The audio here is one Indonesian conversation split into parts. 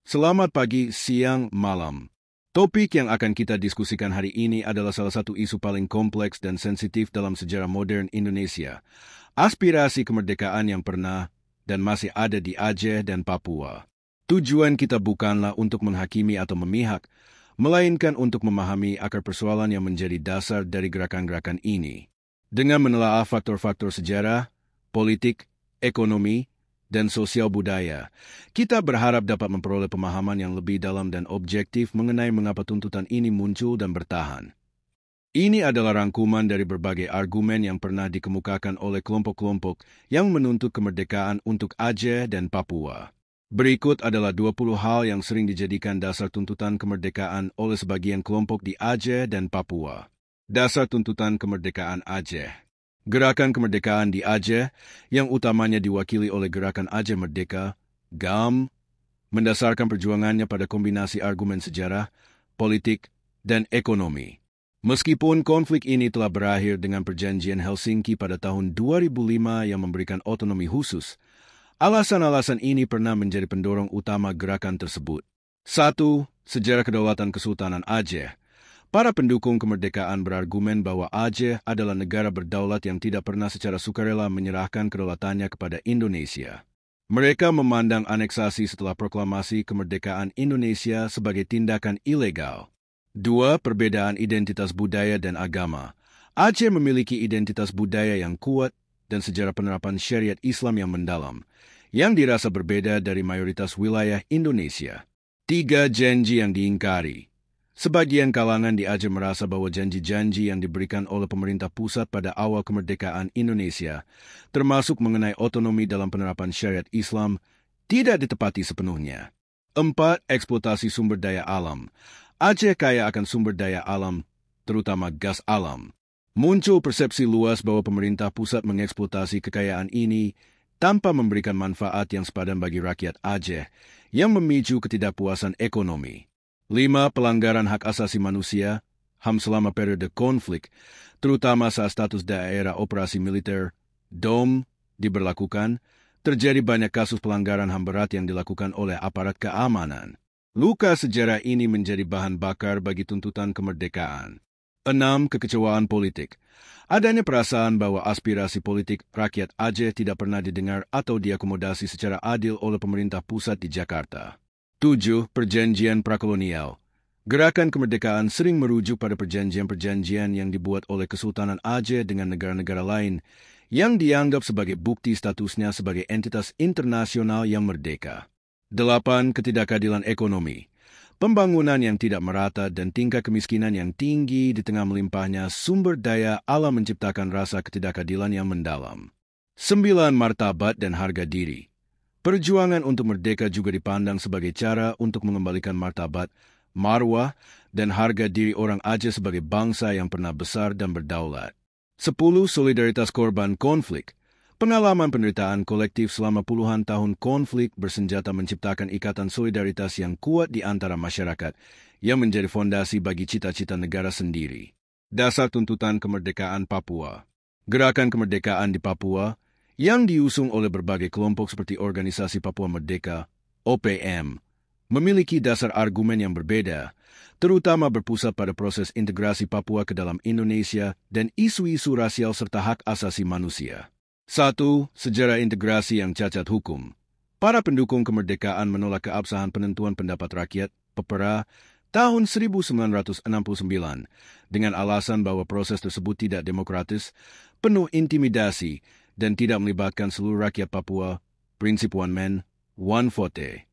Selamat pagi, siang, malam. Topik yang akan kita diskusikan hari ini adalah salah satu isu paling kompleks dan sensitif dalam sejarah modern Indonesia. Aspirasi kemerdekaan yang pernah dan masih ada di Aceh dan Papua. Tujuan kita bukanlah untuk menghakimi atau memihak, melainkan untuk memahami akar persoalan yang menjadi dasar dari gerakan-gerakan ini. Dengan menelaah faktor-faktor sejarah, politik, ekonomi, dan sosial budaya, kita berharap dapat memperoleh pemahaman yang lebih dalam dan objektif mengenai mengapa tuntutan ini muncul dan bertahan. Ini adalah rangkuman dari berbagai argumen yang pernah dikemukakan oleh kelompok-kelompok yang menuntut kemerdekaan untuk Aceh dan Papua. Berikut adalah 20 hal yang sering dijadikan dasar tuntutan kemerdekaan oleh sebagian kelompok di Aceh dan Papua. Dasar tuntutan kemerdekaan Aceh. Gerakan kemerdekaan di Aceh, yang utamanya diwakili oleh Gerakan Aceh Merdeka, GAM, mendasarkan perjuangannya pada kombinasi argumen sejarah, politik, dan ekonomi. Meskipun konflik ini telah berakhir dengan Perjanjian Helsinki pada tahun 2005 yang memberikan otonomi khusus, alasan-alasan ini pernah menjadi pendorong utama gerakan tersebut. 1. Sejarah Kedaulatan Kesultanan Aceh. Para pendukung kemerdekaan berargumen bahwa Aceh adalah negara berdaulat yang tidak pernah secara sukarela menyerahkan kedaulatannya kepada Indonesia. Mereka memandang aneksasi setelah proklamasi kemerdekaan Indonesia sebagai tindakan ilegal. 2. Perbedaan identitas budaya dan agama. Aceh memiliki identitas budaya yang kuat dan sejarah penerapan syariat Islam yang mendalam, yang dirasa berbeda dari mayoritas wilayah Indonesia. 3. Janji yang diingkari. Sebagian kalangan di Aceh merasa bahwa janji-janji yang diberikan oleh pemerintah pusat pada awal kemerdekaan Indonesia, termasuk mengenai otonomi dalam penerapan syariat Islam, tidak ditepati sepenuhnya. 4. Eksploitasi sumber daya alam. Aceh kaya akan sumber daya alam, terutama gas alam. Muncul persepsi luas bahwa pemerintah pusat mengeksploitasi kekayaan ini tanpa memberikan manfaat yang sepadan bagi rakyat Aceh, yang memicu ketidakpuasan ekonomi. 5. Pelanggaran hak asasi manusia, HAM selama periode konflik, terutama saat status daerah operasi militer, DOM, diberlakukan, terjadi banyak kasus pelanggaran HAM berat yang dilakukan oleh aparat keamanan. Luka sejarah ini menjadi bahan bakar bagi tuntutan kemerdekaan. 6. Kekecewaan politik. Adanya perasaan bahwa aspirasi politik rakyat Aceh tidak pernah didengar atau diakomodasi secara adil oleh pemerintah pusat di Jakarta. 7. Perjanjian prakolonial. Gerakan kemerdekaan sering merujuk pada perjanjian-perjanjian yang dibuat oleh Kesultanan Aceh dengan negara-negara lain yang dianggap sebagai bukti statusnya sebagai entitas internasional yang merdeka. 8. Ketidakadilan ekonomi. Pembangunan yang tidak merata dan tingkat kemiskinan yang tinggi di tengah melimpahnya sumber daya alam menciptakan rasa ketidakadilan yang mendalam. 9. Martabat dan harga diri. Perjuangan untuk merdeka juga dipandang sebagai cara untuk mengembalikan martabat, marwah, dan harga diri orang Aceh sebagai bangsa yang pernah besar dan berdaulat. 10. Solidaritas korban konflik. Pengalaman penderitaan kolektif selama puluhan tahun konflik bersenjata menciptakan ikatan solidaritas yang kuat di antara masyarakat yang menjadi fondasi bagi cita-cita negara sendiri. Dasar tuntutan kemerdekaan Papua. Gerakan kemerdekaan di Papua yang diusung oleh berbagai kelompok seperti Organisasi Papua Merdeka, OPM, memiliki dasar argumen yang berbeda, terutama berpusat pada proses integrasi Papua ke dalam Indonesia dan isu-isu rasial serta hak asasi manusia. 1. Sejarah integrasi yang cacat hukum. Para pendukung kemerdekaan menolak keabsahan penentuan pendapat rakyat, PEPRA, tahun 1969, dengan alasan bahwa proses tersebut tidak demokratis, penuh intimidasi, dan tidak melibatkan seluruh rakyat Papua, prinsip one man, one vote.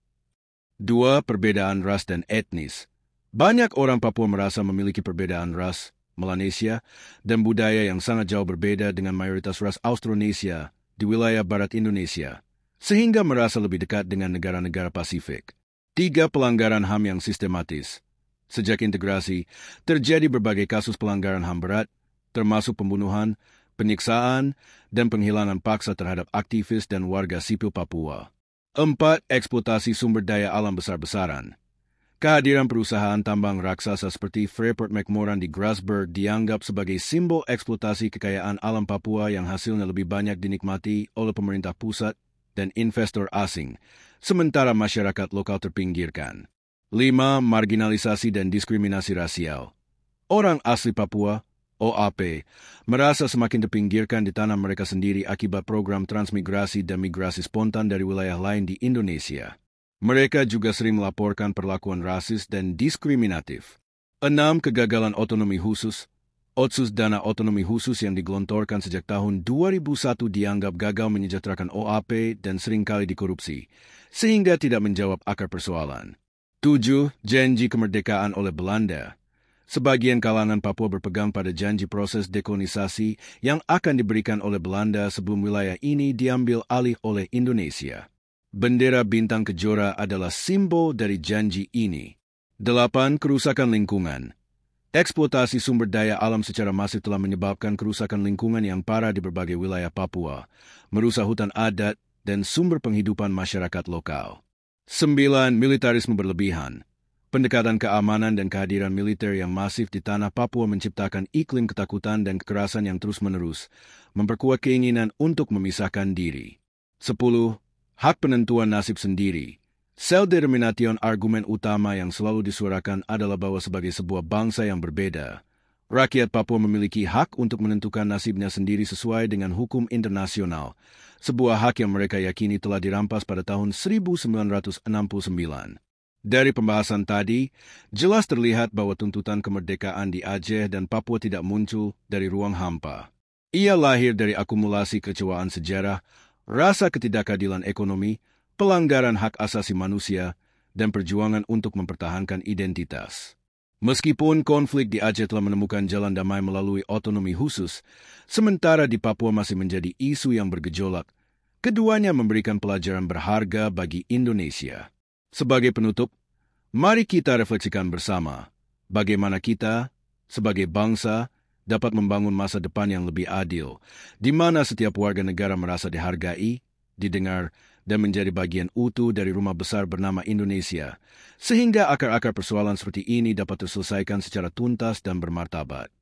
2. Perbedaan ras dan etnis. Banyak orang Papua merasa memiliki perbedaan ras, Melanesia, dan budaya yang sangat jauh berbeda dengan mayoritas ras Austronesia di wilayah barat Indonesia, sehingga merasa lebih dekat dengan negara-negara Pasifik. 3. Pelanggaran HAM yang sistematis. Sejak integrasi, terjadi berbagai kasus pelanggaran HAM berat, termasuk pembunuhan, penyiksaan, dan penghilangan paksa terhadap aktivis dan warga sipil Papua. 4. Eksploitasi sumber daya alam besar-besaran. Kehadiran perusahaan tambang raksasa seperti Freeport-McMoran di Grasberg dianggap sebagai simbol eksploitasi kekayaan alam Papua yang hasilnya lebih banyak dinikmati oleh pemerintah pusat dan investor asing, sementara masyarakat lokal terpinggirkan. 5. Marginalisasi dan diskriminasi rasial. Orang asli Papua, OAP, merasa semakin terpinggirkan di tanah mereka sendiri akibat program transmigrasi dan migrasi spontan dari wilayah lain di Indonesia. Mereka juga sering melaporkan perlakuan rasis dan diskriminatif. 6. Kegagalan otonomi khusus. Otsus dana otonomi khusus yang digelontorkan sejak tahun 2001 dianggap gagal menyejahterakan OAP dan seringkali dikorupsi, sehingga tidak menjawab akar persoalan. 7. Janji kemerdekaan oleh Belanda. Sebagian kalangan Papua berpegang pada janji proses dekolonisasi yang akan diberikan oleh Belanda sebelum wilayah ini diambil alih oleh Indonesia. Bendera bintang kejora adalah simbol dari janji ini. 8. Kerusakan lingkungan. Eksploitasi sumber daya alam secara masif telah menyebabkan kerusakan lingkungan yang parah di berbagai wilayah Papua, merusak hutan adat dan sumber penghidupan masyarakat lokal. 9. Militarisme berlebihan. Pendekatan keamanan dan kehadiran militer yang masif di tanah Papua menciptakan iklim ketakutan dan kekerasan yang terus-menerus, memperkuat keinginan untuk memisahkan diri. 10. Hak penentuan nasib sendiri. Self-determination argumen utama yang selalu disuarakan adalah bahwa sebagai sebuah bangsa yang berbeda, rakyat Papua memiliki hak untuk menentukan nasibnya sendiri sesuai dengan hukum internasional, sebuah hak yang mereka yakini telah dirampas pada tahun 1969. Dari pembahasan tadi, jelas terlihat bahwa tuntutan kemerdekaan di Aceh dan Papua tidak muncul dari ruang hampa. Ia lahir dari akumulasi kekecewaan sejarah, rasa ketidakadilan ekonomi, pelanggaran hak asasi manusia, dan perjuangan untuk mempertahankan identitas. Meskipun konflik di Aceh telah menemukan jalan damai melalui otonomi khusus, sementara di Papua masih menjadi isu yang bergejolak, keduanya memberikan pelajaran berharga bagi Indonesia. Sebagai penutup, mari kita refleksikan bersama bagaimana kita, sebagai bangsa, dapat membangun masa depan yang lebih adil, di mana setiap warga negara merasa dihargai, didengar, dan menjadi bagian utuh dari rumah besar bernama Indonesia, sehingga akar-akar persoalan seperti ini dapat terselesaikan secara tuntas dan bermartabat.